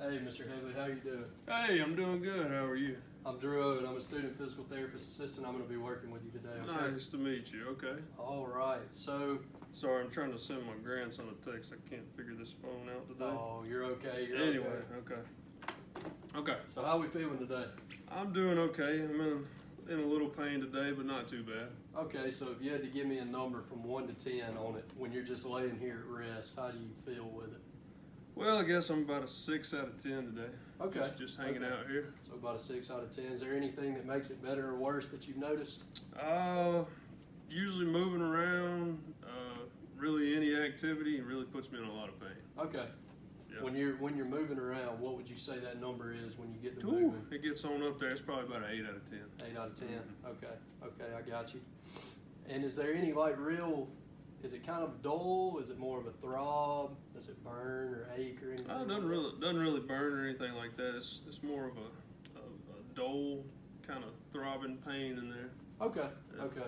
Hey, Mr. Headley, how you doing? Hey, I'm doing good. How are you? I'm Drew Owen. I'm a student physical therapist assistant. I'm going to be working with you today, okay? Nice to meet you. Okay. All right. So, Sorry, I'm trying to send my grandson a text. I can't figure this phone out today. oh, you're okay. Anyway, okay. Okay. So, how we feeling today? I'm doing okay. I'm in a little pain today, but not too bad. Okay, so if you had to give me a number from 1 to 10 on it when you're just laying here at rest, how do you feel with it? Well, I guess I'm about a 6 out of 10 today. Okay. Just hanging out here. So, about a 6 out of 10. Is there anything that makes it better or worse that you've noticed? Usually moving around, really any activity really puts me in a lot of pain. Okay. Yeah. When you're moving around, what would you say that number is when you get to Ooh, moving? it gets on up there. It's probably about an 8 out of 10. 8 out of 10. Mhm. Okay, I got you. And is there any is it kind of dull? Is it more of a throb? Does it burn or ache or anything? Oh, it doesn't really burn or anything like that. It's more of a dull kind of throbbing pain in there. Okay, Yeah. okay.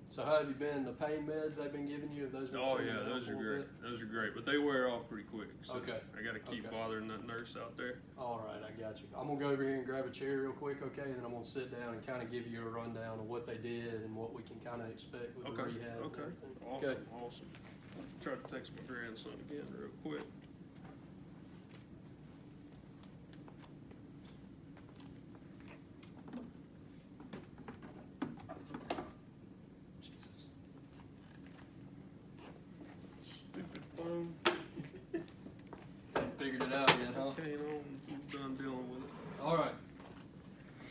So how have you been? The pain meds they've been giving you, have those been Oh setting yeah, down those a are little great. bit? Those are great, but they wear off pretty quick. So Okay. I got to keep Okay. bothering that nurse out there. All right, I got you. I'm gonna go over here and grab a chair real quick, okay? And then I'm gonna sit down and kind of give you a rundown of what they did and what we can kind of expect with the Okay. rehab and Okay. everything. Awesome. Okay. Awesome. Try to text my grandson again real quick. Jesus. Stupid phone. Haven't figured it out yet, huh? Okay, I'm done dealing with it. All right.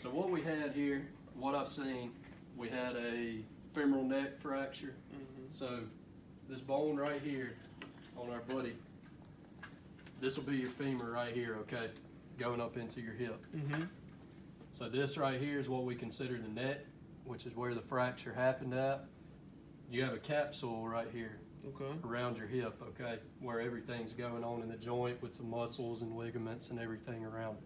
So what we had here, what I've seen, we had a femoral neck fracture. Mm-hmm. So this bone right here on our buddy, this will be your femur right here, okay, going up into your hip. Mm-hmm. So this right here is what we consider the neck, which is where the fracture happened at. You have a capsule right here Okay. around your hip, okay, where everything's going on in the joint with some muscles and ligaments and everything around it.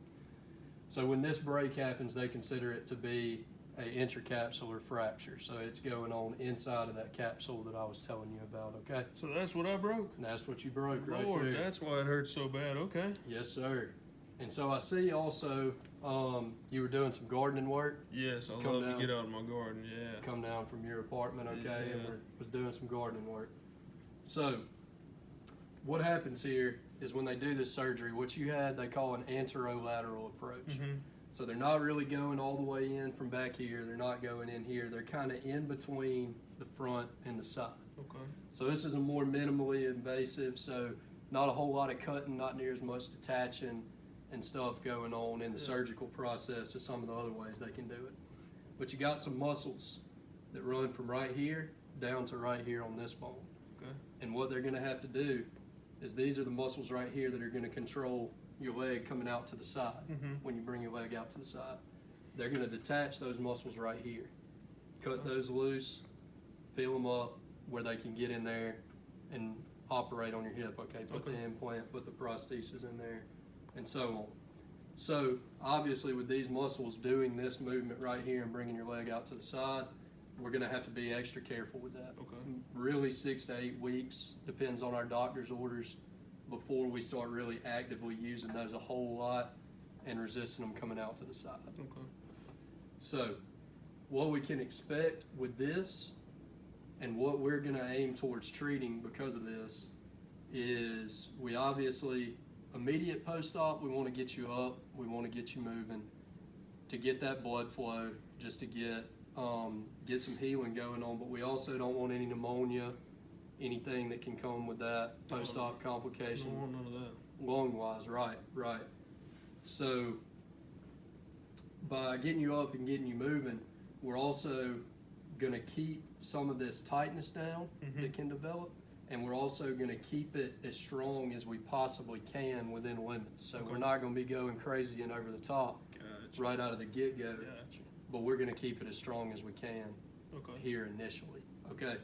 So when this break happens, they consider it to be a intercapsular fracture. So it's going on inside of that capsule that I was telling you about, okay? So that's what I broke. And that's what you broke right Lord, there. that's why it hurts so bad. Okay. Yes, sir. And so I see also you were doing some gardening work. Yes, I Come love down. to get out of my garden. Yeah. Come down from your apartment, okay, and Yeah. was doing some gardening work. So what happens here is when they do this surgery, what you had, they call an antero-lateral approach. Mm-hmm. So they're not really going all the way in from back here. They're not going in here. They're kind of in between the front and the side. Okay. So this is a more minimally invasive, so not a whole lot of cutting, not near as much detaching and stuff going on in the surgical process as some of the other ways they can do it. But you got some muscles that run from right here down to right here on this bone. Okay. And what they're going to have to do is these are the muscles right here that are going to control your leg coming out to the side. Mm-hmm. When you bring your leg out to the side, they're going to detach those muscles right here, cut those loose, peel them up where they can get in there and operate on your hip. Okay, put the implant, put the prosthesis in there, and so on. So obviously with these muscles doing this movement right here and bringing your leg out to the side, we're going to have to be extra careful with that. Okay. Really 6 to 8 weeks, depends on our doctor's orders, before we start really actively using those a whole lot and resisting them coming out to the side. Okay. So what we can expect with this and what we're going to aim towards treating because of this is we obviously, immediate post-op, we want to get you up, we want to get you moving to get that blood flow, just to get some healing going on, but we also don't want any pneumonia, anything that can come with that post-op complication. Don't want none of that. Lung-wise, right. So by getting you up and getting you moving, we're also going to keep some of this tightness down that can develop, and we're also going to keep it as strong as we possibly can within limits. So we're not going to be going crazy and over the top right out of the get-go, but we're going to keep it as strong as we can here initially. Okay.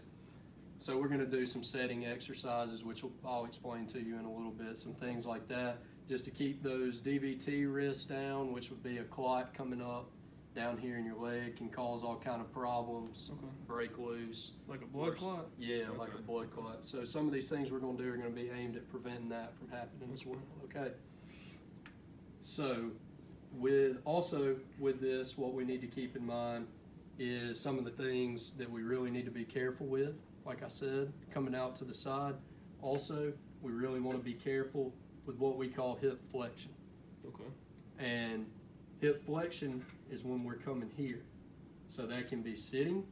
So we're going to do some setting exercises, which I'll explain to you in a little bit, some things like that, just to keep those DVT risks down, which would be a clot coming up down here in your leg, can cause all kind of problems, break loose. Like a blood clot? Yeah, like a blood clot. So some of these things we're going to do are going to be aimed at preventing that from happening as well, okay? So with this, what we need to keep in mind is some of the things that we really need to be careful with. Like I said, coming out to the side. Also, we really want to be careful with what we call hip flexion. Okay. And hip flexion is when we're coming here. So that can be sitting.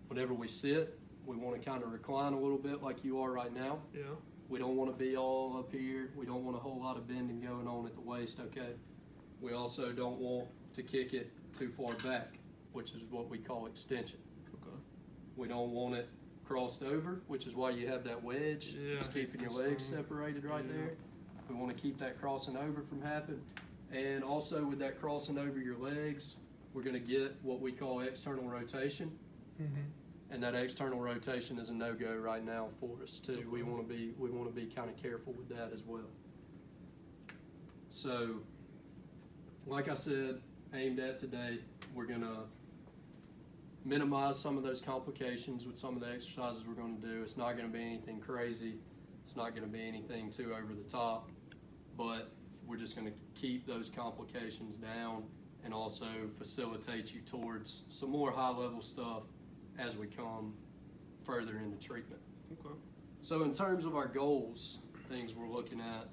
Whenever we sit, we want to kind of recline a little bit like you are right now. Yeah. We don't want to be all up here. We don't want a whole lot of bending going on at the waist, okay? We also don't want to kick it too far back, which is what we call extension. Okay. We don't want it crossed over, which is why you have that wedge. Yeah, It's keeping your legs separated right there. We want to keep that crossing over from happening. And also with that crossing over your legs, we're going to get what we call external rotation. Mm-hmm. And that external rotation is a no-go right now for us too. Okay. We want to be kind of careful with that as well. So, like I said, aimed at today, we're going to minimize some of those complications with some of the exercises we're going to do. It's not going to be anything crazy. It's not going to be anything too over the top, but we're just going to keep those complications down and also facilitate you towards some more high-level stuff as we come further into treatment. Okay. So in terms of our goals, things we're looking at,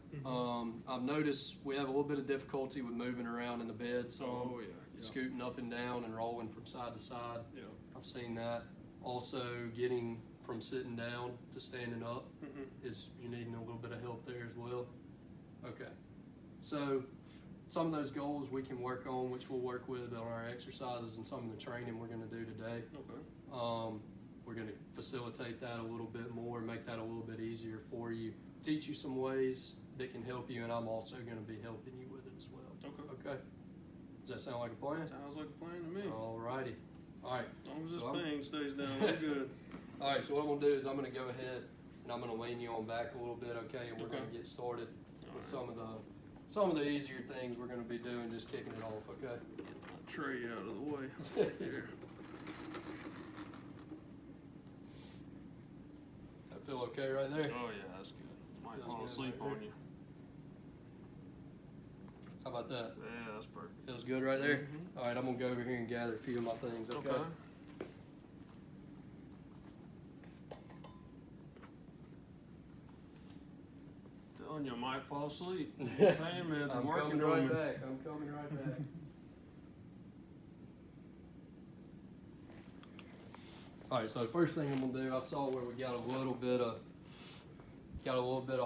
I've noticed we have a little bit of difficulty with moving around in the bed, Oh, yeah. scooting up and down and rolling from side to side. Yeah. I've seen that. Also getting from sitting down to standing up Mm-hmm. is you needing a little bit of help there as well. Okay. So some of those goals we can work on, which we'll work with on our exercises and some of the training we're going to do today. Okay. We're going to facilitate that a little bit more, make that a little bit easier for you, teach you some ways that can help you, and I'm also going to be helping you with it as well. Okay. Okay. Does that sound like a plan? Sounds like a plan to me. All righty. All right. As long as this So I'm- pain stays down, we're good. All right, so what I'm going to do is I'm going to go ahead and I'm going to lean you on back a little bit, okay? And we're going to Okay. get started All with right. some of the easier things we're going to be doing, just kicking it off, okay? Get my tray out of the way. Here. That feel okay right there? Oh yeah, that's good. Might Feels fall good asleep right on you. How about that? Yeah, that's perfect. Feels good right there? Mhm. All right, I'm going to go over here and gather a few of my things, okay? Okay. Telling you, I might fall asleep. Pain meds are I'm working coming on right me. back. I'm coming right back. All right, so the first thing I'm gonna do, I saw where we got a little bit of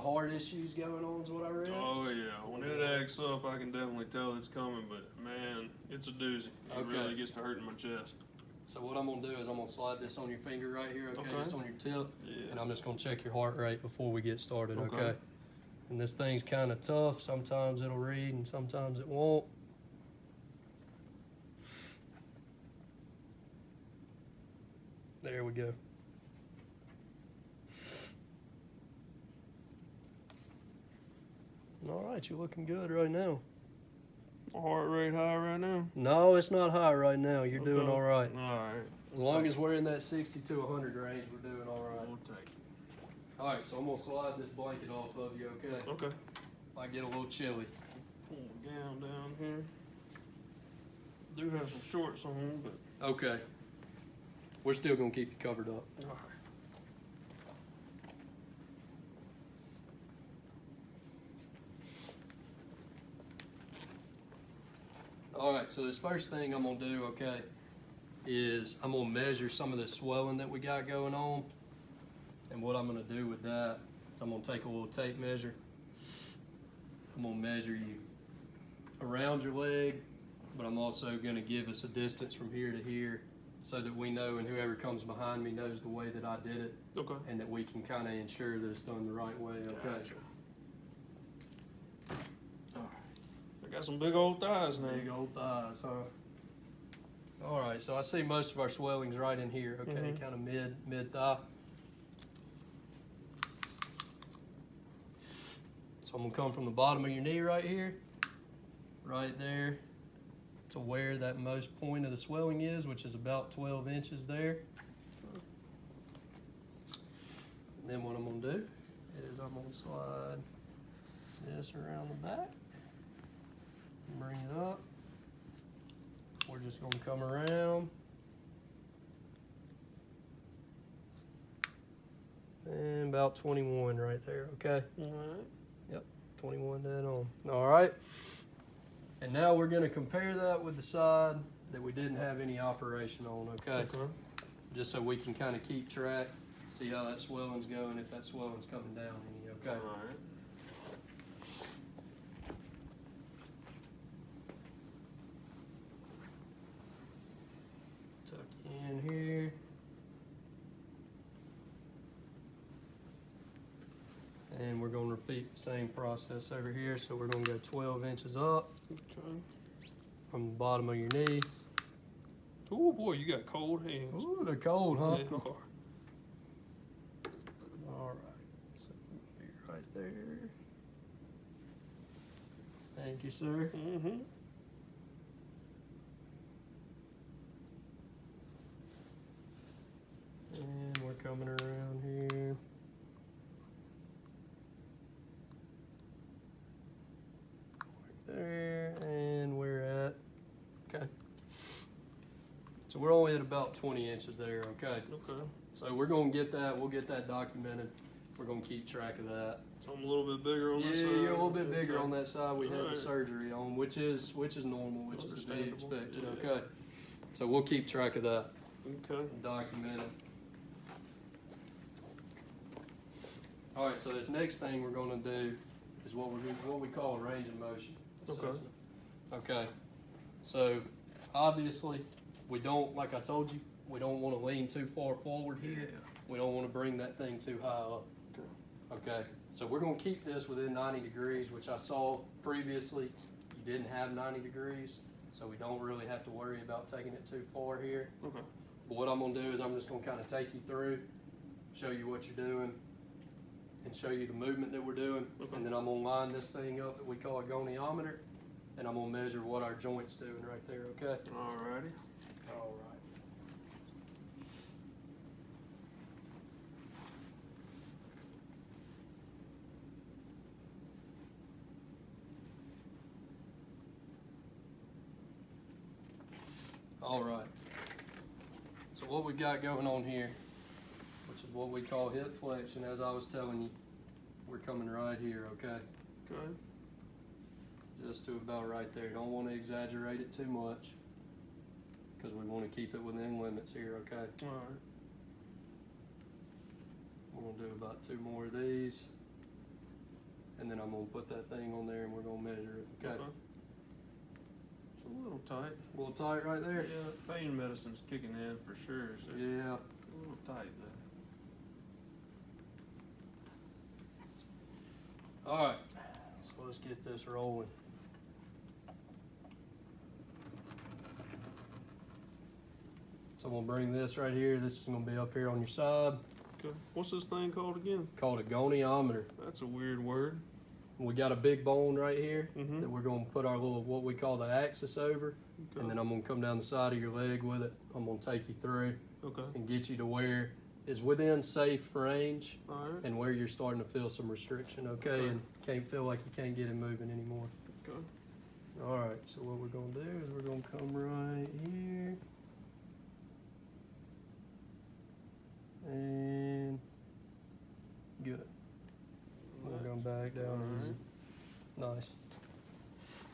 heart issues going on, is what I read. Oh yeah, when it acts up, I can definitely tell it's coming. But man, it's a doozy. It Okay. really gets to hurting my chest. So what I'm gonna do is I'm gonna slide this on your finger right here, okay? Okay. Just on your tip, Yeah. and I'm just gonna check your heart rate before we get started, okay? Okay. And this thing's kind of tough. Sometimes it'll read and sometimes it won't. There we go. All right, you're looking good right now. My heart rate high right now. No, it's not high right now. You're doing Okay. all right. All right. As long as we're in that 60 to 100 range, we're doing all right. We'll take it. All right, so I'm gonna slide this blanket off of you, okay? Okay. I get a little chilly. Pull my gown down here. Do have some shorts on, but Okay. We're still gonna keep you covered up. all right. All right, so this first thing I'm gonna do, okay, is I'm gonna measure some of the swelling that we got going on. And what I'm gonna do with that, I'm gonna take a little tape measure. I'm gonna measure you around your leg, but I'm also gonna give us a distance from here to here so that we know, and whoever comes behind me knows the way that I did it, Okay. and that we can kind of ensure that it's done the right way, okay? Gotcha. All right. I got some big old thighs now. Big old thighs, huh? All right, so I see most of our swelling's right in here, okay, Mhm. kind of mid thigh. So I'm gonna come from the bottom of your knee right here, right there, to where that most point of the swelling is, which is about 12 inches there. And then what I'm gonna do is I'm gonna slide this around the back. Bring it up. We're just gonna come around. And about 21 right there, okay? Alright. Yep, 21 dead on. All right. And now we're gonna compare that with the side that we didn't have any operation on, okay? Just so we can kind of keep track, see how that swelling's going, if that swelling's coming down any, okay? Alright. Tuck in here. And we're gonna repeat the same process over here. So we're gonna go 12 inches up Okay. from the bottom of your knee. Oh boy, you got cold hands. Ooh, they're cold, huh? They are. All right, so be right there. Thank you, sir. Mm-hmm. And we're coming around here. Right there, and we're at, okay. So we're only at about 20 inches there, okay? Okay. So we're gonna get that, we'll get that documented. We're gonna keep track of that. So I'm a little bit bigger on Yeah, this side. you're a little bit bigger Okay. on that side. We had the Alright. surgery on, which is normal, which is to be Understandable. expected, Yeah. okay? So we'll keep track of that Okay. and document it. Alright, so this next thing we're gonna do is what we call a range of motion assessment. Okay, so obviously, we don't, like I told you, we don't wanna lean too far forward here. Yeah. We don't wanna bring that thing too high up. Okay, so we're gonna keep this within 90 degrees, which I saw previously, you didn't have 90 degrees, so we don't really have to worry about taking it too far here. Okay. But what I'm gonna do is I'm just gonna kinda take you through, show you what you're doing, and show you the movement that we're doing, Okay. and then I'm gonna line this thing up that we call a goniometer, and I'm gonna measure what our joint's doing right there, okay? Alrighty. All right. All right. So what we got going on here, which is what we call hip flexion, as I was telling you, we're coming right here, okay? Okay. Just to about right there. Don't want to exaggerate it too much, because we want to keep it within limits here, okay? Alright. We're going to do about 2 more of these, and then I'm going to put that thing on there and we're going to measure it, okay? It's a little tight. A little tight right there? Yeah, pain medicine's kicking in for sure. So Yeah. a little tight there. All right, so let's get this rolling. So I'm gonna bring this right here. This is gonna be up here on your side, Okay. What's this thing called again? called a goniometer. That's a weird word. We got a big bone right here Mm-hmm. that we're gonna put our little, what we call the axis over, Okay. and then I'm gonna come down the side of your leg with it. I'm gonna take you through Okay. and get you to where is within safe range Alright. and where you're starting to feel some restriction, okay? Okay. And can't feel like you can't get it moving anymore. Okay. All right, so what we're gonna do is we're gonna come right here. And good. We're going back down easy. Nice.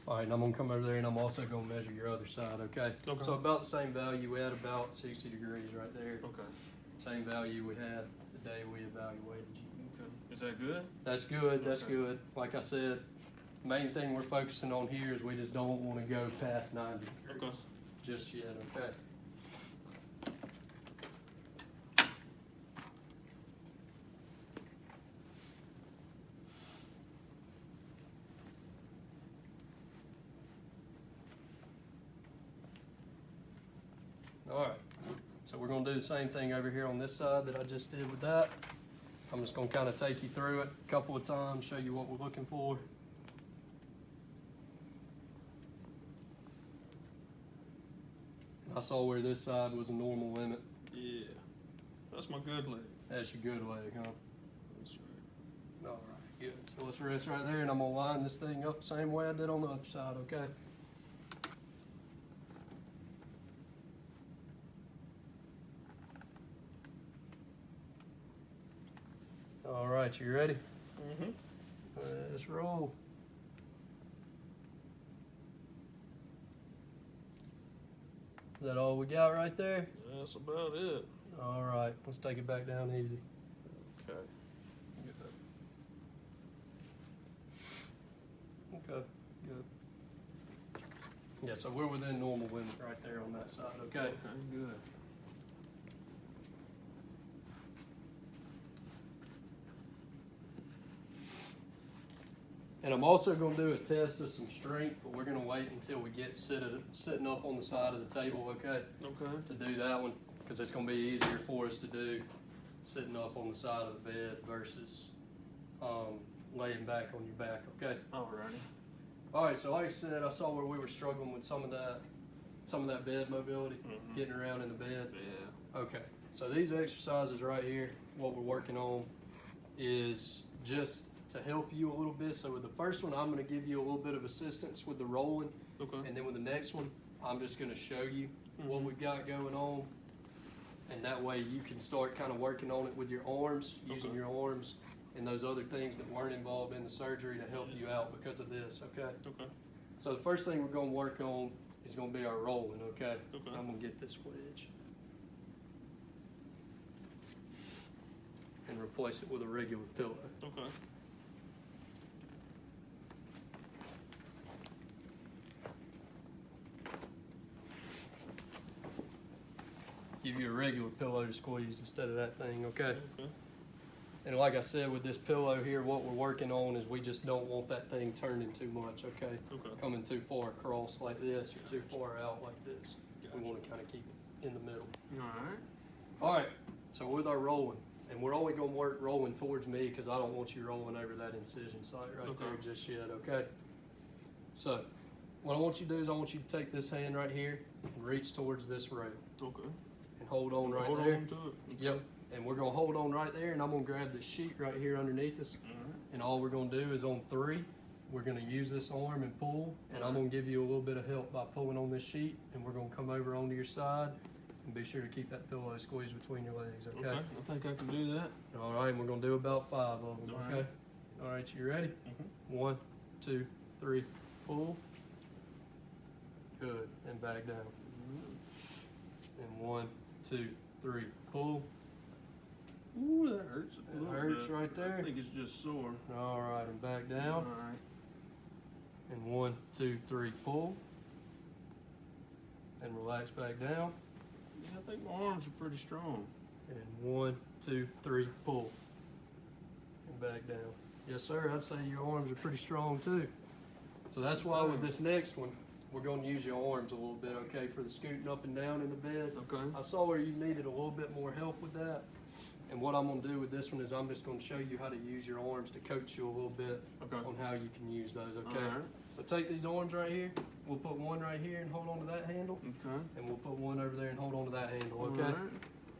All right, and I'm gonna come over there and I'm also gonna measure your other side, okay? Okay. So about the same value, we had about 60 degrees right there. Okay. Same value we had the day we evaluated you. Okay. Is that good? That's good, that's Okay. good. Like I said, main thing we're focusing on here is we just don't wanna go past 90 degrees Okay. just yet, okay? All right, so we're gonna do the same thing over here on this side that I just did with that. I'm just gonna kind of take you through it a couple of times, show you what we're looking for. I saw where this side was a normal limit. Yeah. That's my good leg. That's your good leg, huh? That's right. All right, good. So let's rest right there, and I'm gonna line this thing up the same way I did on the other side, okay? All right, you ready? Mm-hmm. Let's roll. Is that all we got right there? That's about it. All right, let's take it back down easy. Okay. Okay, good. Yeah, so we're within normal limit right there on that side, okay? Okay, good. And I'm also gonna do a test of some strength, but we're gonna wait until we get sitting up on the side of the table, okay? Okay. To do that one, because it's gonna be easier for us to do sitting up on the side of the bed versus laying back on your back, okay? Alrighty. All right, so like I said, I saw where we were struggling with some of that bed mobility, getting around in the bed. Yeah. Okay, so these exercises right here, what we're working on is just to help you a little bit. So with the first one, I'm gonna give you a little bit of assistance with the rolling. Okay. And then with the next one, I'm just gonna show you what we've got going on. And that way you can start kind of working on it with your arms, using your arms and those other things that weren't involved in the surgery to help you out because of this, okay? Okay. So the first thing we're gonna work on is gonna be our rolling, okay? Okay. I'm gonna get this wedge and replace it with a regular pillow. Okay. Give you a regular pillow to squeeze instead of that thing, okay? Okay. And like I said, with this pillow here, what we're working on is we just don't want that thing turning too much, okay? Okay. Coming too far across like this or too far out like this. Gotcha. We want to kind of keep it in the middle. Alright. All right, so with our rolling, and we're only going to work rolling towards me because I don't want you rolling over that incision site right there just yet, okay? So what I want you to do is I want you to take this hand right here and reach towards this rail. Okay. And hold on right Hold there. on to it. Okay. Yep. And we're gonna hold on right there, and I'm gonna grab this sheet right here underneath us. Alright. And all we're gonna do is on 3, we're gonna use this arm and pull, and I'm gonna give you a little bit of help by pulling on this sheet, and we're gonna come over onto your side, and be sure to keep that pillow squeezed between your legs, okay? Okay. I think I can do that. All right, and we're gonna do about 5 of them, All okay? right. All right, you ready? Mhm. 1, 2, 3, pull. Good, and back down. And 1, 2, 3, pull. Ooh, that hurts. A It little hurts bit. right there. I think it's just sore. All right, and back down. Alright. And 1, 2, 3, pull. And relax back down. Yeah, I think my arms are pretty strong. And 1, 2, 3, pull. And back down. Yes, sir. I'd say your arms are pretty strong too. So that's why with this next one, we're going to use your arms a little bit, okay, for the scooting up and down in the bed. Okay. I saw where you needed a little bit more help with that. And what I'm going to do with this one is I'm just going to show you how to use your arms to coach you a little bit Okay. on how you can use those, okay? Alright. So take these arms right here. We'll put one right here and hold on to that handle. Okay. And we'll put one over there and hold on to that handle, okay? Alright.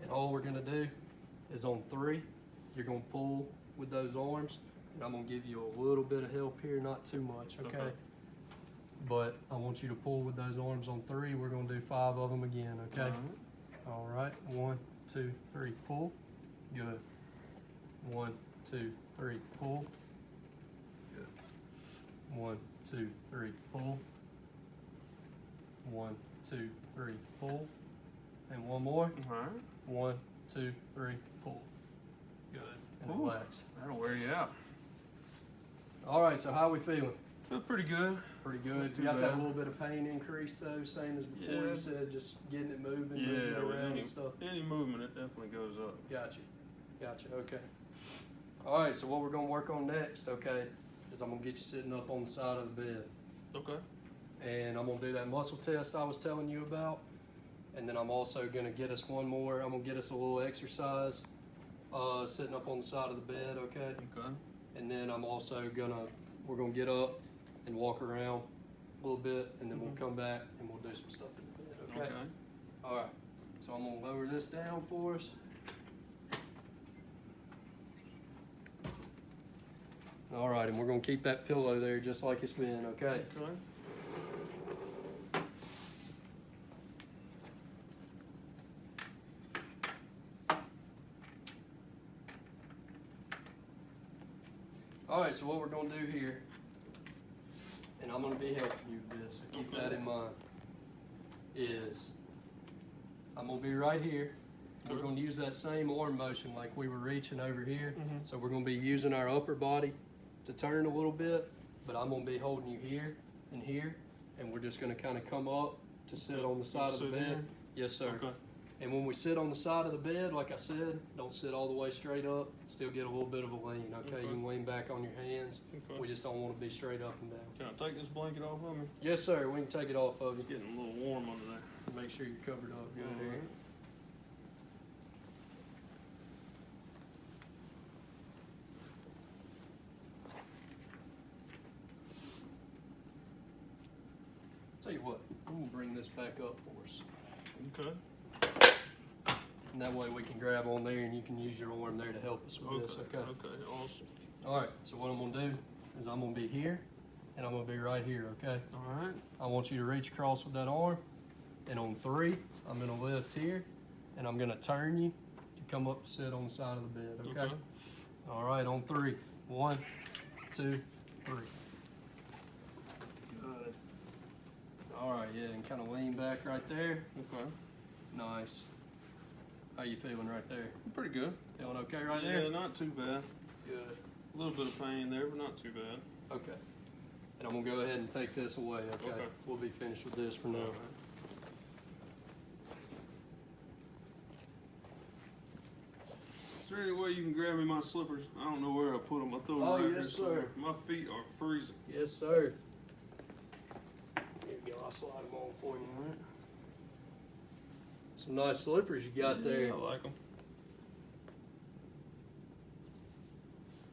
And all we're gonna do is on 3, you're gonna pull with those arms. And I'm gonna give you a little bit of help here, not too much, okay? Okay. But I want you to pull with those arms on 3. We're gonna do 5 of them again, okay? Alright. All right, 1, 2, 3, pull. Good. 1, 2, 3, pull. Good. 1, 2, 3, pull. 1, 2, 3, pull. And one more. Alright. 1, 2, 3, pull. Good. And Ooh. relax. That'll wear you out. All right, so how we feeling? Feel pretty good. Pretty Not good. too You got that bad. little bit of pain increase though, same as before Yeah. you said, just getting it moving, Yeah, moving with around any, and stuff. any movement, it definitely goes up. Gotcha. Gotcha. Okay. All right, so what we're gonna work on next, okay, is I'm gonna get you sitting up on the side of the bed. Okay. And I'm gonna do that muscle test I was telling you about. And then I'm also gonna get us one more. I'm gonna get us a little exercise, sitting up on the side of the bed, okay? Okay. And then I'm also we're gonna get up and walk around a little bit, and then we'll come back and we'll do some stuff in the bed, okay? Okay. All right, so I'm gonna lower this down for us. All right, and we're gonna keep that pillow there just like it's been, okay? Okay. All right, so what we're gonna do here, and I'm gonna be helping you with this, so keep that in mind, is I'm gonna be right here. We're gonna use that same arm motion like we were reaching over here. So we're gonna be using our upper body to turn a little bit, but I'm gonna be holding you here and here, and we're just gonna kind of come up to sit on the side of the bed. Here? Yes, sir. Okay. And when we sit on the side of the bed, like I said, don't sit all the way straight up. Still get a little bit of a lean, okay? You can lean back on your hands. Okay. We just don't want to be straight up and down. Can I take this blanket off of me? Yes, sir. We can take it off of you. It's getting a little warm under there. Make sure you're covered up good All here. right. Tell you what, I'm gonna bring this back up for us. Okay. And that way we can grab on there and you can use your arm there to help us with this, okay? Okay, awesome. All right, so what I'm gonna do is I'm gonna be here and I'm gonna be right here, okay? All right. I want you to reach across with that arm, and on 3, I'm gonna lift here and I'm gonna turn you to come up and sit on the side of the bed, okay? All right, on 3. 1, 2, 3. Good. All right, yeah, and kind of lean back right there. Okay. Nice. How you feeling right there? Pretty good. Feeling okay right Yeah, there? not too bad. Good. A little bit of pain there, but not too bad. Okay. And I'm gonna go ahead and take this away, okay? Okay. We'll be finished with this for now. All right. Is there any way you can grab me my slippers? I don't know where I put them. I threw them Oh, right yes, here sir. somewhere. My feet are freezing. Yes, sir. Here you go, I'll slide them on for you. All right. Some nice slippers you got there. I like them.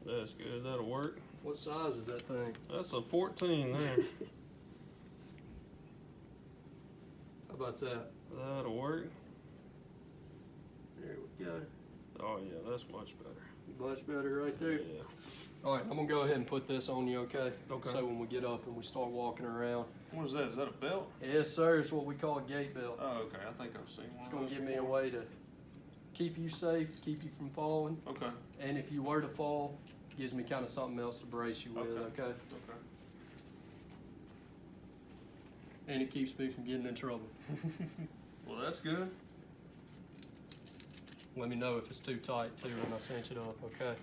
That's good. That'll work. What size is that thing? That's a 14 there. How about that? That'll work. There we go. Oh yeah, that's much better. Much better right there. Yeah. All right, I'm gonna go ahead and put this on you, okay? Okay. So when we get up and we start walking around. What is that? Is that a belt? Yes, sir. It's what we call a gait belt. Oh, okay. I think I've seen one. It's of gonna those give me a before. way to keep you safe, keep you from falling. Okay. And if you were to fall, it gives me kind of something else to brace you with, Okay. okay? Okay. And it keeps me from getting in trouble. Well, that's good. Let me know if it's too tight too when I cinch it up, okay?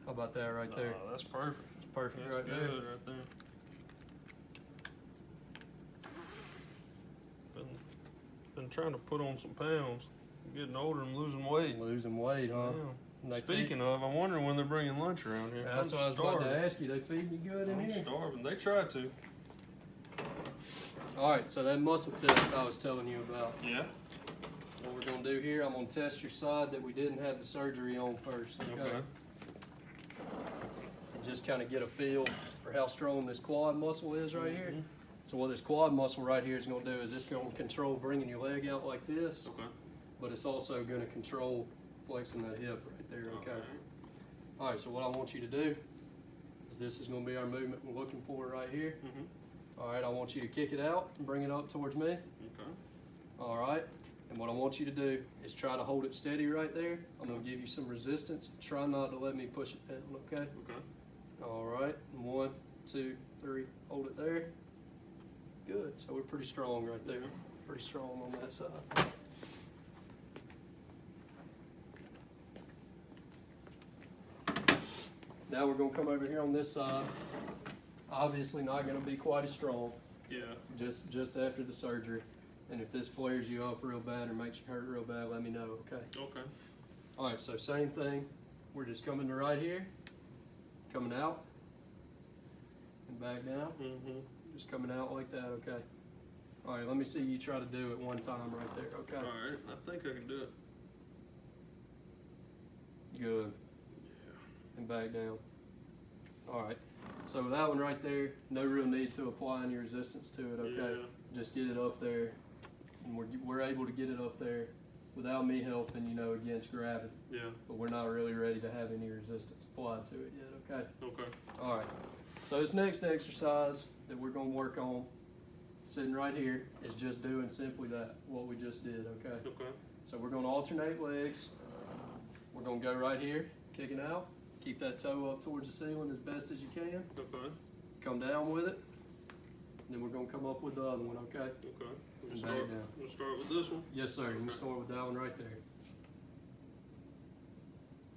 How about that right there? Oh, that's perfect. It's perfect That's right good there. right there. Been trying to put on some pounds. I'm getting older and losing weight. Losing weight, huh? Yeah. And they Speaking of, I'm wondering when they're bringing lunch around here. That's I'm what I was about starving. to ask you. They feeding you good in I'm here? starving. They tried to. All right, so that muscle test I was telling you about. Yeah. What we're gonna do here, I'm gonna test your side that we didn't have the surgery on first, okay? Okay. And just kind of get a feel for how strong this quad muscle is right here. Mhm. So what this quad muscle right here is gonna do is it's gonna control bringing your leg out like this, Okay. but it's also gonna control flexing that hip right there, okay? Alright. All right, so what I want you to do is this is gonna be our movement we're looking for right here. Mhm. All right, I want you to kick it out and bring it up towards me. Okay. All right, and what I want you to do is try to hold it steady right there. I'm gonna give you some resistance. Try not to let me push it down, okay? Okay. All right, 1, 2, 3, hold it there. Good, so we're pretty strong right there. Pretty strong on that side. Now we're gonna come over here on this side. Obviously not gonna be quite as strong, Yeah. just after the surgery. And if this flares you up real bad or makes you hurt real bad, let me know, okay? Okay. All right, so same thing. We're just coming to right here, coming out, and back down. Mhm. Just coming out like that, okay? All right, let me see you try to do it one time right there, okay? All right. I think I can do it. Good. Yeah. And back down. All right, so with that one right there, no real need to apply any resistance to it, okay? Yeah. Just get it up there, and we're able to get it up there without me helping, you know, against gravity. Yeah. But we're not really ready to have any resistance applied to it yet, okay? Okay. All right, so this next exercise that we're gonna work on, sitting right here, is just doing simply that, what we just did, okay? Okay. So we're gonna alternate legs, We're gonna go right here, kicking out. Keep that toe up towards the ceiling as best as you can. Okay. Come down with it. Then we're gonna come up with the other one, okay? Okay. And back down. We'll start with this one. Yes, sir. You can Okay. start with that one right there.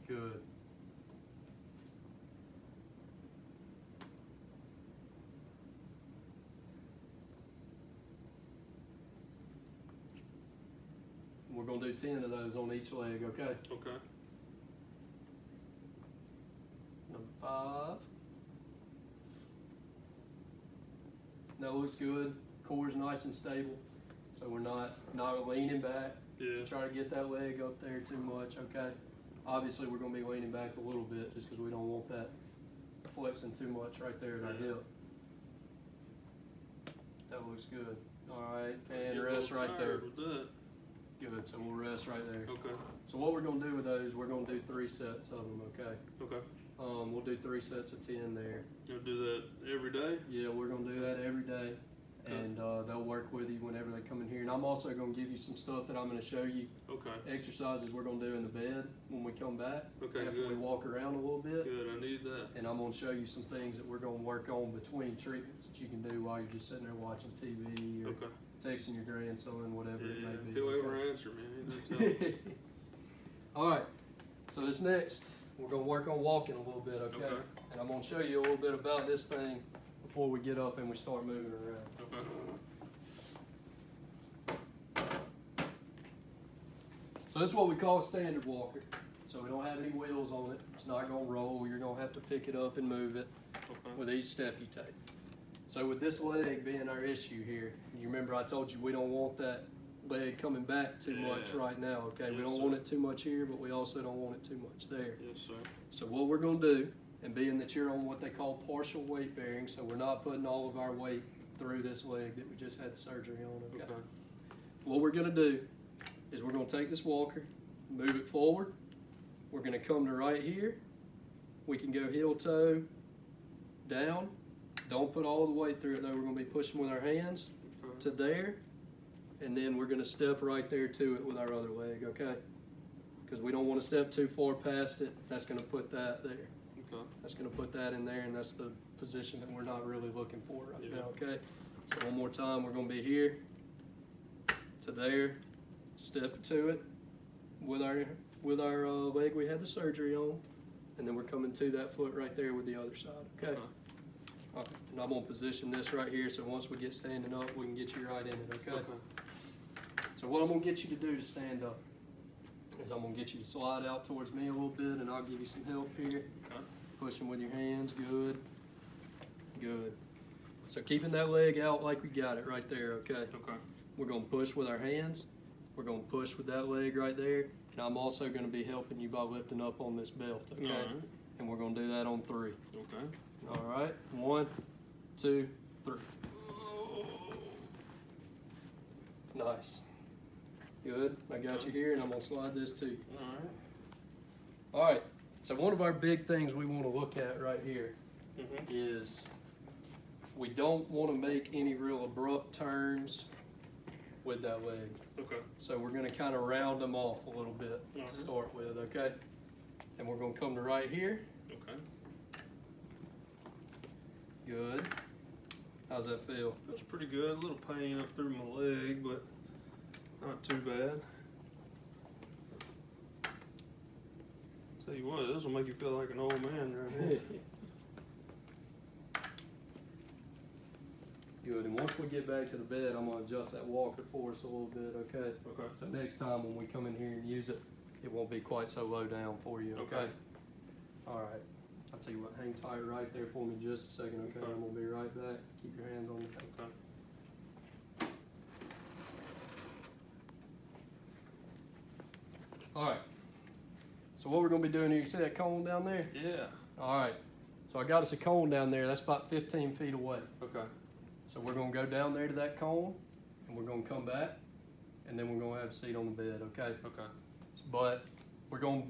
Good. We're gonna do 10 of those on each leg, okay? Okay. Number 5. That looks good. Core's nice and stable, so we're not leaning back. Yeah. Try to get that leg up there too much, okay? Obviously, we're gonna be leaning back a little bit just because we don't want that flexing too much right there at our Yeah. hip. That looks good. All right, and Get a rest little right there. tired with that. Good, so we'll rest right there. Okay. So what we're gonna do with those, we're gonna do 3 sets of them, okay? Okay. We'll do 3 sets of 10 there. You'll do that every day? Yeah, we're gonna do that every day, Okay. and they'll work with you whenever they come in here. And I'm also gonna give you some stuff that I'm gonna show you, Okay. exercises we're gonna do in the bed when we come back. Okay, after we good. walk around a little bit. Good, I need that. And I'm gonna show you some things that we're gonna work on between treatments that you can do while you're just sitting there watching TV or Okay. texting your grandson, whatever it Yeah, may be. if he'll ever okay? answer me, he knows that. All right, so this next, we're gonna work on walking a little bit, okay? Okay. And I'm gonna show you a little bit about this thing before we get up and we start moving around. Okay. So this is what we call a standard walker. So we don't have any wheels on it. It's not gonna roll. You're gonna have to pick it up and move it Okay. with each step you take. So with this leg being our issue here, you remember I told you we don't want that leg coming back too much Yeah. right now, okay? We Yes, don't sir. want it too much here, but we also don't want it too much there. Yes, sir. So what we're gonna do, and being that you're on what they call partial weight bearing, so we're not putting all of our weight through this leg that we just had surgery on, okay? Okay. What we're gonna do is we're gonna take this walker, move it forward. We're gonna come to right here. We can go heel toe down. Don't put all the weight through it though. We're gonna be pushing with our hands Okay. to there. And then we're gonna step right there to it with our other leg, okay? Because we don't wanna step too far past it. That's gonna put that there. Okay. That's gonna put that in there, and that's the position that we're not really looking for right Yeah. now, okay? So one more time, we're gonna be here to there, step to it with our leg we had the surgery on, and then we're coming to that foot right there with the other side, okay? All right, and I'm gonna position this right here, so once we get standing up, we can get you right in it, okay? Okay. So what I'm gonna get you to do to stand up is I'm gonna get you to slide out towards me a little bit, and I'll give you some help here. Okay. Pushing with your hands, good, good. So keeping that leg out like we got it right there, okay? Okay. We're gonna push with our hands, we're gonna push with that leg right there, and I'm also gonna be helping you by lifting up on this belt, okay? All right. And we're gonna do that on 3. Okay. All right, 1, 2, 3. Nice. Good, I got you here, and I'm gonna slide this to you. All right. All right, so one of our big things we wanna look at right here Mhm. is we don't wanna make any real abrupt turns with that leg. Okay. So we're gonna kinda round them off a little bit Mhm. to start with, okay? And we're gonna come to right here. Okay. Good. How's that feel? Feels pretty good. A little pain up through my leg, but not too bad. Tell you what, this will make you feel like an old man right here. Good, and once we get back to the bed, I'm gonna adjust that walker for us a little bit, okay? Okay. So next time when we come in here and use it, it won't be quite so low down for you, okay? Okay. All right, I'll tell you what, hang tight right there for me just a second, okay? Okay. I'm gonna be right back. Keep your hands on the table. Okay. All right, so what we're gonna be doing here, you see that cone down there? Yeah. All right, so I got us a cone down there, that's about 15 feet away. Okay. So we're gonna go down there to that cone, and we're gonna come back, and then we're gonna have a seat on the bed, okay? Okay. But we're gonna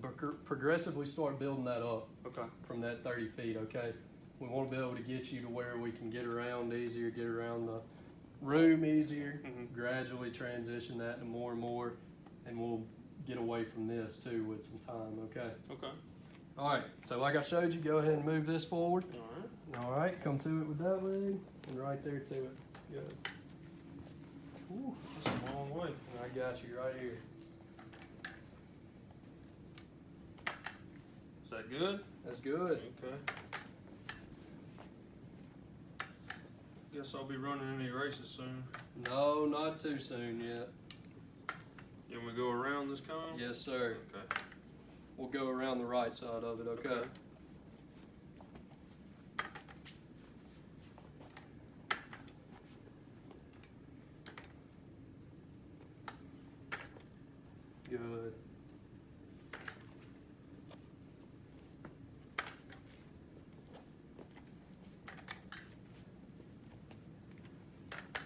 progressively start building that up Okay. from that 30 feet, okay? We wanna be able to get you to where we can get around easier, get around the room easier, Mhm. gradually transition that to more and more, and we'll get away from this too with some time, okay? Okay. All right, so like I showed you, go ahead and move this forward. All right. All right, come to it with that leg, and right there to it. Good. Ooh, that's a long way. I got you right here. Is that good? That's good. Okay. Guess I'll be running any races soon. No, not too soon yet. You want me to go around this cone? Yes, sir. Okay. We'll go around the right side of it, okay? Okay. Good.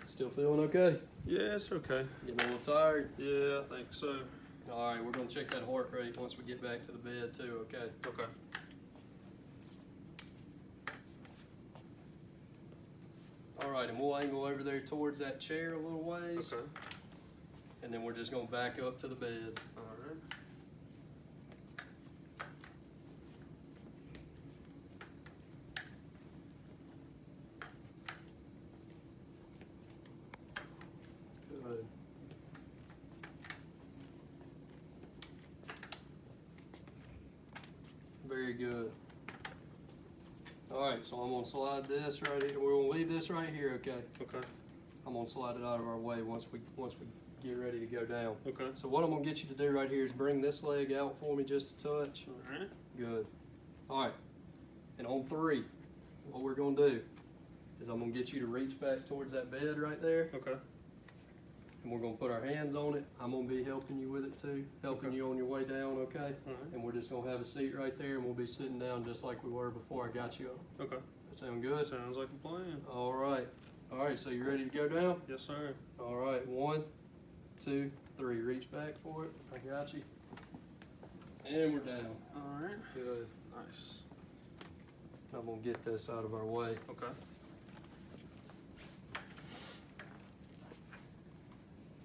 Still feeling okay? Yeah, it's okay. Getting a little tired? Yeah, I think so. All right, we're gonna check that heart rate once we get back to the bed too, okay? Okay. All right, and we'll angle over there towards that chair a little ways. Okay. And then we're just gonna back up to the bed. All right. Good. Very good. All right, so I'm gonna slide this right here. We're gonna leave this right here, okay? Okay. I'm gonna slide it out of our way once we get ready to go down. Okay. So what I'm gonna get you to do right here is bring this leg out for me just a touch. All right. Good. All right. And on 3, what we're gonna do is I'm gonna get you to reach back towards that bed right there, Okay. and we're gonna put our hands on it. I'm gonna be helping you with it too, helping Okay. you on your way down, okay? All right. And we're just gonna have a seat right there, and we'll be sitting down just like we were before I got you up. Okay. That sound good? Sounds like a plan. All right. All right, so you ready to go down? Yes, sir. All right, 1, 2, 3. Reach back for it. I got you. And we're down. All right. Good. Nice. I'm gonna get this out of our way. Okay.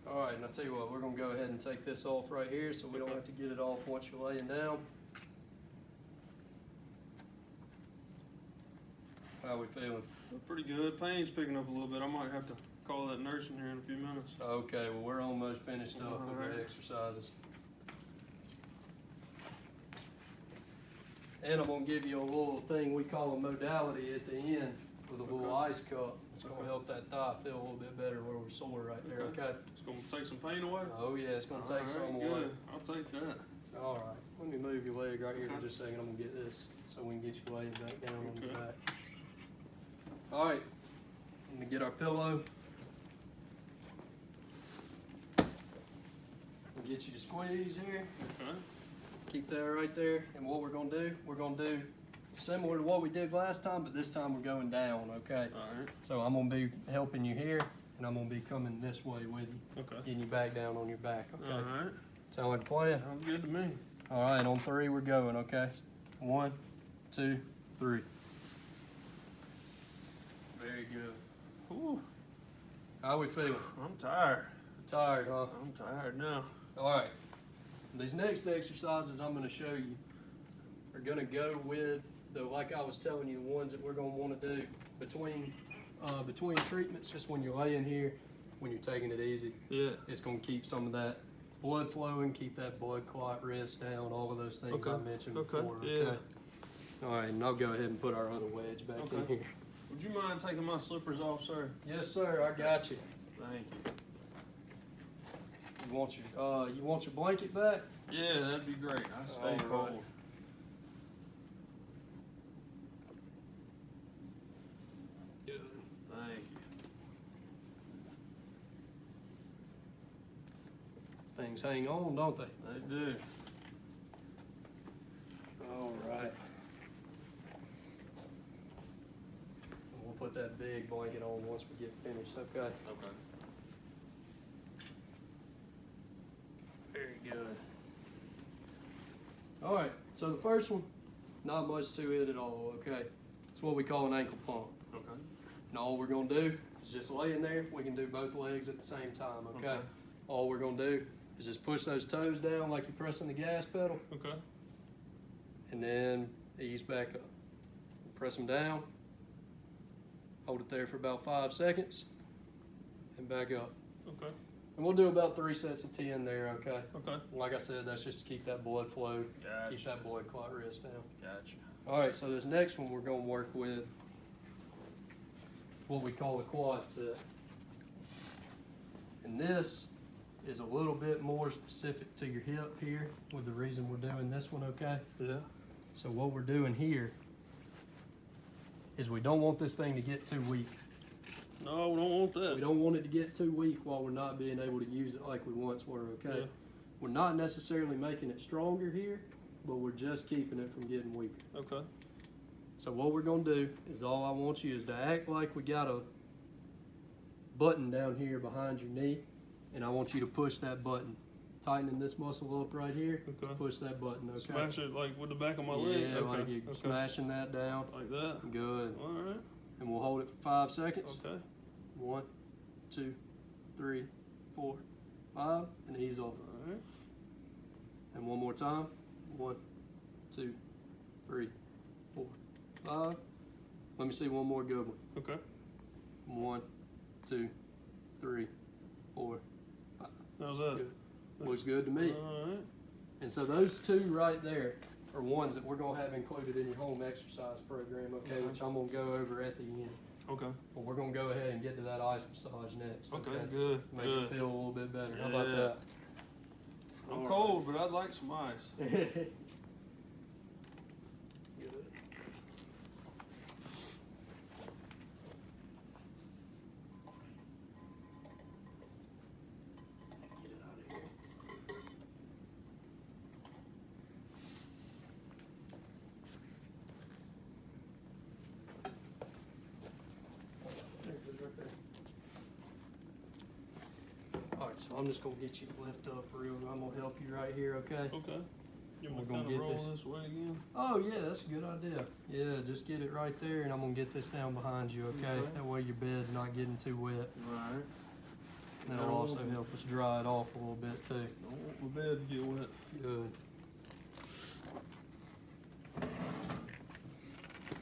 All right, and I'll tell you what, we're gonna go ahead and take this off right here so we don't Okay. have to get it off once you're laying down. How we feeling? Pretty good. Pain's picking up a little bit. I might have to call that nurse in here in a few minutes. Okay, well, we're almost finished up with All our right. exercises. And I'm gonna give you a little thing we call a modality at the end with a little Okay. ice cup. It's gonna Okay. help that thigh feel a little bit better where we're sore right there, Okay. okay? It's gonna take some pain away. Oh yeah, it's gonna take All some right, away. good. I'll take that. All right, let me move your leg right here for Okay. just a second. I'm gonna get this so we can get you laying back down on your Okay. back. All right, let me get our pillow. We'll get you to squeeze here. Okay. Keep that right there. And what we're gonna do similar to what we did last time, but this time we're going down, okay? All right. So I'm gonna be helping you here, and I'm gonna be coming this way with you, Okay. getting you back down on your back, okay? All right. Sound like a plan? Sounds good to me. All right, on 3 we're going, okay? 1, 2, 3. Very good. Ooh, How we feeling? I'm tired. Tired, huh? I'm tired now. All right. These next exercises I'm going to show you are going to go with the, like I was telling you, the ones that we're going to want to do between treatments. Just when you're laying here, when you're taking it easy, Yeah. it's going to keep some of that blood flowing, keep that blood clot risk down, all of those things I Okay. mentioned Okay. before. Yeah. All right, and I'll go ahead and put our other wedge back in Okay. here. Would you mind taking my slippers off, sir? Yes, sir. I got you. Thank you. You want your blanket back? Yeah, that'd be great. I stay All right. cold. Good. Thank you. Things hang on, don't they? They do. All right. We'll put that big blanket on once we get finished, okay? Okay. Very good. All right, so the first one, not much to it at all, okay? It's what we call an ankle pump. Okay. And all we're gonna do is just lay in there. We can do both legs at the same time, okay? Okay. All we're gonna do is just push those toes down like you're pressing the gas pedal, Okay. and then ease back up. Press them down, hold it there for about 5 seconds, and back up. Okay. And we'll do about 3 sets of 10 there, okay? Okay. Like I said, that's just to keep that blood flow, Gotcha. keep that blood clot risk down. Gotcha. All right, so this next one we're gonna work with what we call a quad set. And this is a little bit more specific to your hip here with the reason we're doing this one, okay? Yeah. So what we're doing here is we don't want this thing to get too weak. No, we don't want that. We don't want it to get too weak while we're not being able to use it like we once were, okay? Yeah. We're not necessarily making it stronger here, but we're just keeping it from getting weaker. Okay. So what we're gonna do is all I want you is to act like we got a button down here behind your knee, and I want you to push that button. Tightening this muscle up right here, Okay. push that button, okay? Smash it like with the back of my leg. Yeah, Okay. like you're Okay. smashing that down. Like that. Good. All right. And we'll hold it for 5 seconds. Okay. 1, 2, 3, 4, 5, and ease off. All right. And one more time. 1, 2, 3, 4, 5. Let me see one more good one. Okay. 1, 2, 3, 4, 5. How's that? Good. Looks good to me. All right. And so those two right there are ones that we're going to have included in your home exercise program, okay, Okay. which I'm going to go over at the end. Okay. But we're going to go ahead and get to that ice massage next. Okay. Good. Make you Good. feel a little bit better. How about Yeah. that? I'm All cold, but I'd like some ice. Good. Get it out of here. There it is right there. All right, so I'm just gonna get you to lift up real. I'm gonna help you right here, okay? Okay. You We're want gonna to get roll this. this way again? Oh yeah, that's a good idea. Yeah, just get it right there, and I'm gonna get this down behind you, okay? Okay. That way your bed's not getting too wet. Right. And that'll also help us dry it off a little bit too. Don't want my bed to get wet. Good.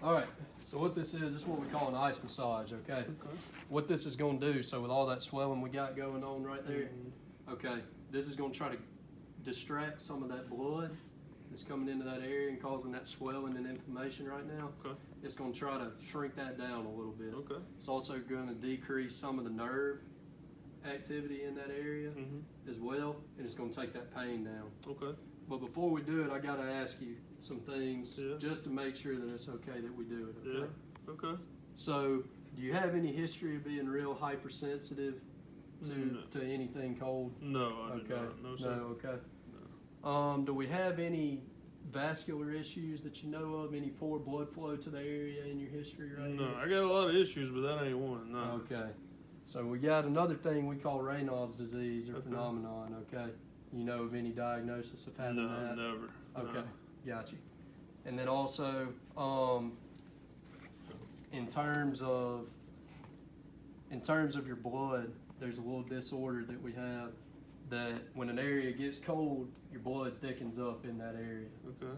All right. So what this is what we call an ice massage, okay? Okay. What this is gonna do, so with all that swelling we got going on right there, Mhm. okay, this is gonna try to distract some of that blood that's coming into that area and causing that swelling and inflammation right now. Okay. It's gonna try to shrink that down a little bit. Okay. It's also gonna decrease some of the nerve activity in that area Mhm. as well, and it's gonna take that pain down. Okay. But before we do it, I gotta ask you some things Yeah. just to make sure that it's okay that we do it, okay? Yeah. Okay. So, do you have any history of being real hypersensitive to No. to anything cold? No, I do Okay. not. No, sir. okay. Do we have any vascular issues that you know of? Any poor blood flow to the area in your history right No, here? I got a lot of issues, but that ain't one. No. Okay. So we got another thing we call Raynaud's disease or Okay. phenomenon, okay? You know of any diagnosis of having No, that? never. Okay, No. got you. And then also, in terms of your blood, there's a little disorder that we have that when an area gets cold, your blood thickens up in that area. Okay.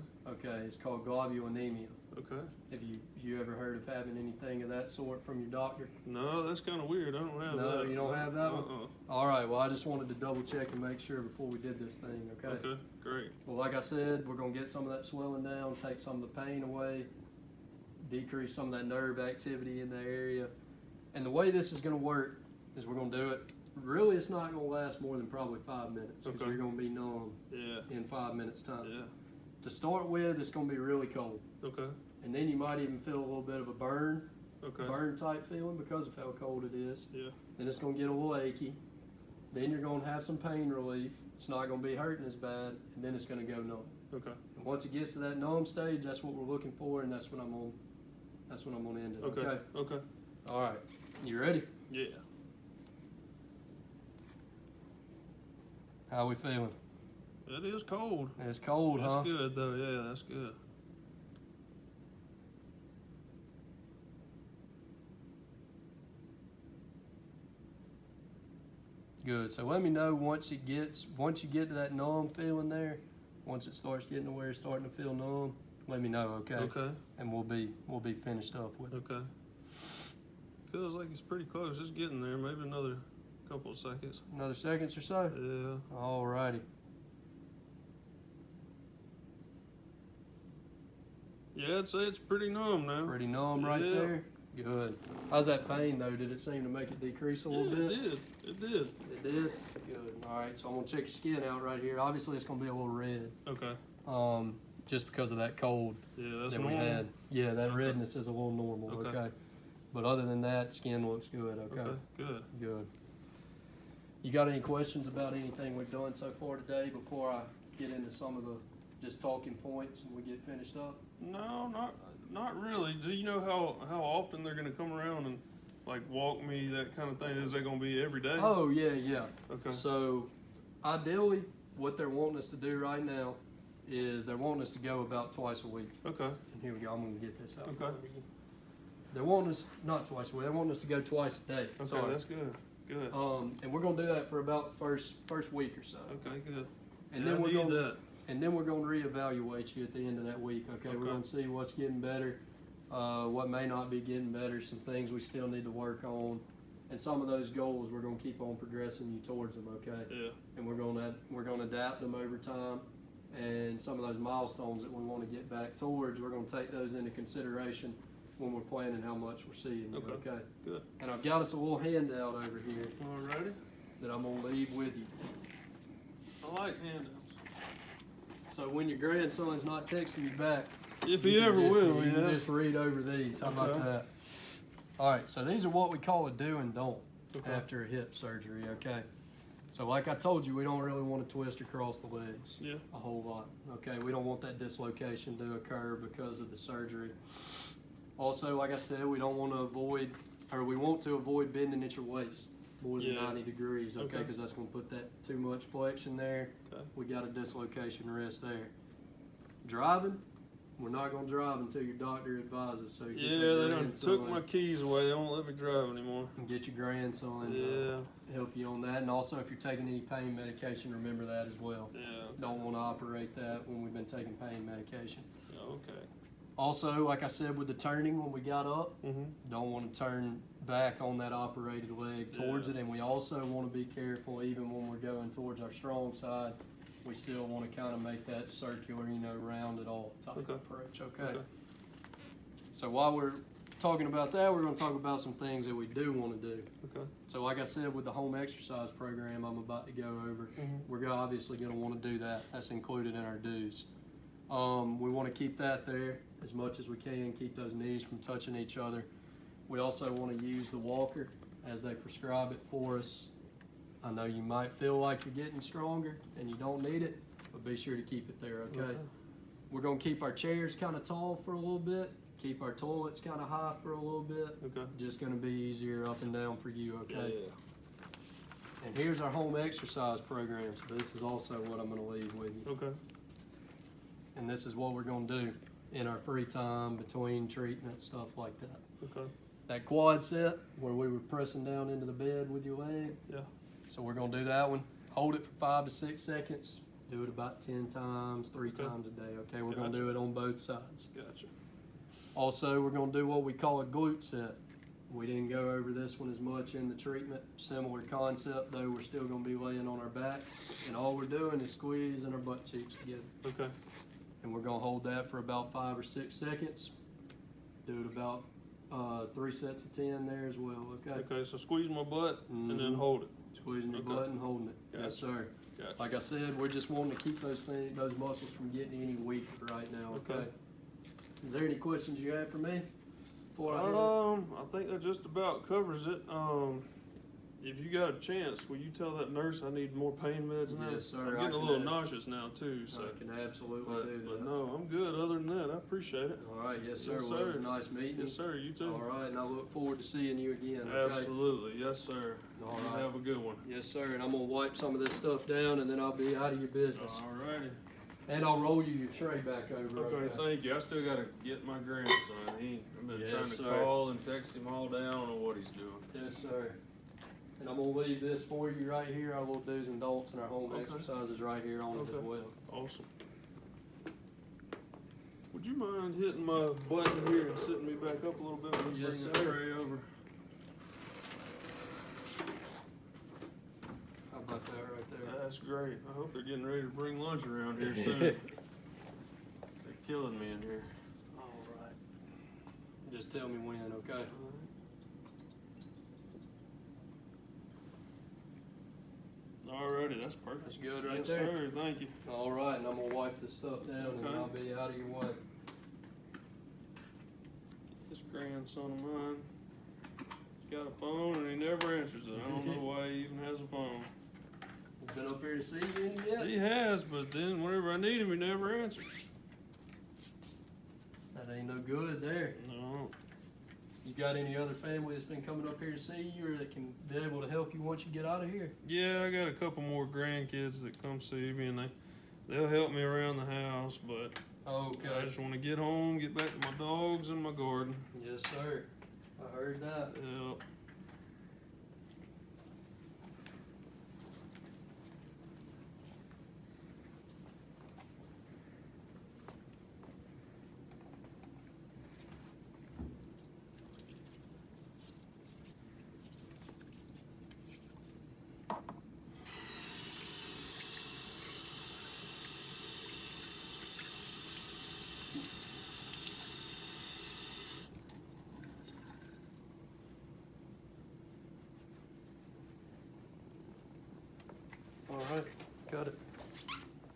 Okay, it's called globulinemia. Okay. Have you ever heard of having anything of that sort from your doctor? No, that's kind of weird. I don't have No, that. you don't have that one? Uh-uh. All right, well, I just wanted to double check and make sure before we did this thing, okay? Okay. Great. Well, like I said, we're gonna get some of that swelling down, take some of the pain away, decrease some of that nerve activity in the area. And the way this is gonna work is we're gonna do it. Really, it's not gonna last more than probably 5 minutes because Okay. you're gonna be numb Yeah. in 5 minutes time. Yeah. To start with, it's gonna be really cold. Okay. And then you might even feel a little bit of a burn Okay. type feeling because of how cold it is. Yeah. Then it's gonna get a little achy. Then you're gonna have some pain relief. It's not gonna be hurting as bad, and then it's gonna go numb. Okay. And once it gets to that numb stage, that's what we're looking for, and that's when I'm gonna end it. Okay. Okay. All right. You ready? Yeah. How we feeling? It is cold. It's cold, That's huh? good though. Yeah, that's good. Good. So let me know once you get to that numb feeling there, once it starts getting to where it's starting to feel numb, let me know, okay? Okay. And we'll be finished up with it. Okay. Feels like it's pretty close. It's getting there. Maybe another couple of seconds. Another seconds or so? Yeah. All righty. Yeah, I'd say it's pretty numb now. Pretty numb right Yeah. there? Good. How's that pain though? Did it seem to make it decrease a little bit? It did. It did. It did? Good. All right, so I'm gonna check your skin out right here. Obviously it's gonna be a little red. Okay. Just because of that cold Yeah, that's that normal. we had. Yeah, that redness is a little normal, okay? But other than that, skin looks good, okay? Good. Good. You got any questions about anything we've done so far today before I get into some of the just talking points and we get finished up? No, not really. Do you know how often they're gonna come around and like walk me, that kind of thing? Is that gonna be every day? Oh, yeah. Okay. So, ideally, what they're wanting us to do right now is they're wanting us to go about twice a week. Okay. And here we go, I'm gonna get this out. Okay. for you. They're wanting us, not twice a week, they're wanting us to go twice a day. Okay, Sorry. that's good. Good. And we're gonna do that for about the first week or so. Okay, good. And Yeah, then I we're need gonna that. and then we're gonna reevaluate you at the end of that week. Okay, we're Okay. gonna see what's getting better, what may not be getting better, some things we still need to work on, and some of those goals we're gonna keep on progressing you towards them. Okay, Yeah. and we're gonna adapt them over time, and some of those milestones that we want to get back towards, we're gonna take those into consideration when we're planning how much we're seeing you. Okay. Okay. Good. And I've got us a little handout over here Alrighty. that I'm gonna leave with you. I like handouts. So when your grandson's not texting you back, If you he can ever just- will, you can yeah. just read over these. How about Okay. that? All right, so these are what we call a do and don't Okay. after a hip surgery, okay? So like I told you, we don't really want to twist across the legs Yeah. a whole lot, okay? We don't want that dislocation to occur because of the surgery. Also, like I said, we want to avoid bending at your waist more than Yeah. 90 degrees, okay? Okay. Because that's going to put that too much flexion there. Okay. We got a dislocation risk there. Driving, we're not going to drive until your doctor advises. So you Yeah, get they your done grandson took my keys away. They don't let me drive anymore. and get your grandson Yeah. to help you on that. And also, if you're taking any pain medication, remember that as well. Yeah. Don't want to operate that when we've been taking pain medication. Okay. Also, like I said, with the turning when we got up, Mhm. don't want to turn back on that operated leg towards Yeah. it. And we also want to be careful even when we're going towards our strong side. We still want to kind of make that circular, rounded off type Okay. approach, okay? Okay. So while we're talking about that, we're going to talk about some things that we do want to do. Okay. So like I said, with the home exercise program I'm about to go over, we're obviously going to want to do that. That's included in our dues. We want to keep that there as much as we can, keep those knees from touching each other. We also want to use the walker as they prescribe it for us. I know you might feel like you're getting stronger and you don't need it, but be sure to keep it there, okay? We're going to keep our chairs kind of tall for a little bit, keep our toilets kind of high for a little bit. Okay. Just going to be easier up and down for you, okay? Yeah. And here's our home exercise program, so this is also what I'm going to leave with you. Okay. And this is what we're going to do in our free time, between treatments, stuff like that. Okay. That quad set where we were pressing down into the bed with your leg. Yeah. So we're going to do that one. Hold it for 5 to 6 seconds. Do it about 10 times, 3 Okay. times a day, okay? We're going to Gotcha. do it on both sides. Gotcha. Also, we're going to do what we call a glute set. We didn't go over this one as much in the treatment. Similar concept, though we're still going to be laying on our back. And all we're doing is squeezing our butt cheeks together. Okay. And we're going to hold that for about 5 or 6 seconds. Do it about 3 sets of 10 there as well, okay? Okay. So squeeze my butt and then Mhm. hold it. Squeezing your Okay. butt and holding it. Gotcha. Yes, sir. Gotcha. Like I said, we're just wanting to keep those muscles from getting any weaker right now, okay? Okay. Is there any questions you have for me before I I think that just about covers it. If you got a chance, will you tell that nurse I need more pain meds now? Yes, sir, I'm I getting a can little add- nauseous now too. So, I can absolutely but, do but that. no, I'm good. Other than that, I appreciate it. All right, yes, sir. Yes, Well, it was sir. nice meeting you. Yes, sir. You too. All right, and I look forward to seeing you again, okay? Absolutely. Yes, sir. All You right. have a good one. Yes, sir, and I'm going to wipe some of this stuff down, and then I'll be out of your business. All righty. And I'll roll you your tray back over, Okay, thank you. I still got to get my grandson. I've been Yes, trying to sir. call and text him all day. I don't know what he's doing. Yes, sir. And I'm gonna leave this for you right here, our little do's and don'ts and our home Okay. exercises right here on it as Okay. well. Awesome. Would you mind hitting my button here and sitting me back up a little bit when you Yes, bring the sir. tray over? How about that right there? That's great. I hope they're getting ready to bring lunch around here soon. They're killing me in here. All right. Just tell me when, okay? Alrighty, that's perfect. That's good right yes, there. sir. Thank you. All right, and I'm gonna wipe this stuff down and Okay. I'll be out of your way. This grandson of mine, he's got a phone and he never answers it. I don't know why he even has a phone. You been up here to see you any yet? He has, but then whenever I need him, he never answers. That ain't no good there. No. You got any other family that's been coming up here to see you or that can be able to help you once you get out of here? Yeah, I got a couple more grandkids that come see me, and they'll help me around the house. But I Okay. just want to get home, get back to my dogs and my garden. Yes, sir. I heard that. Yep. All right. Got it.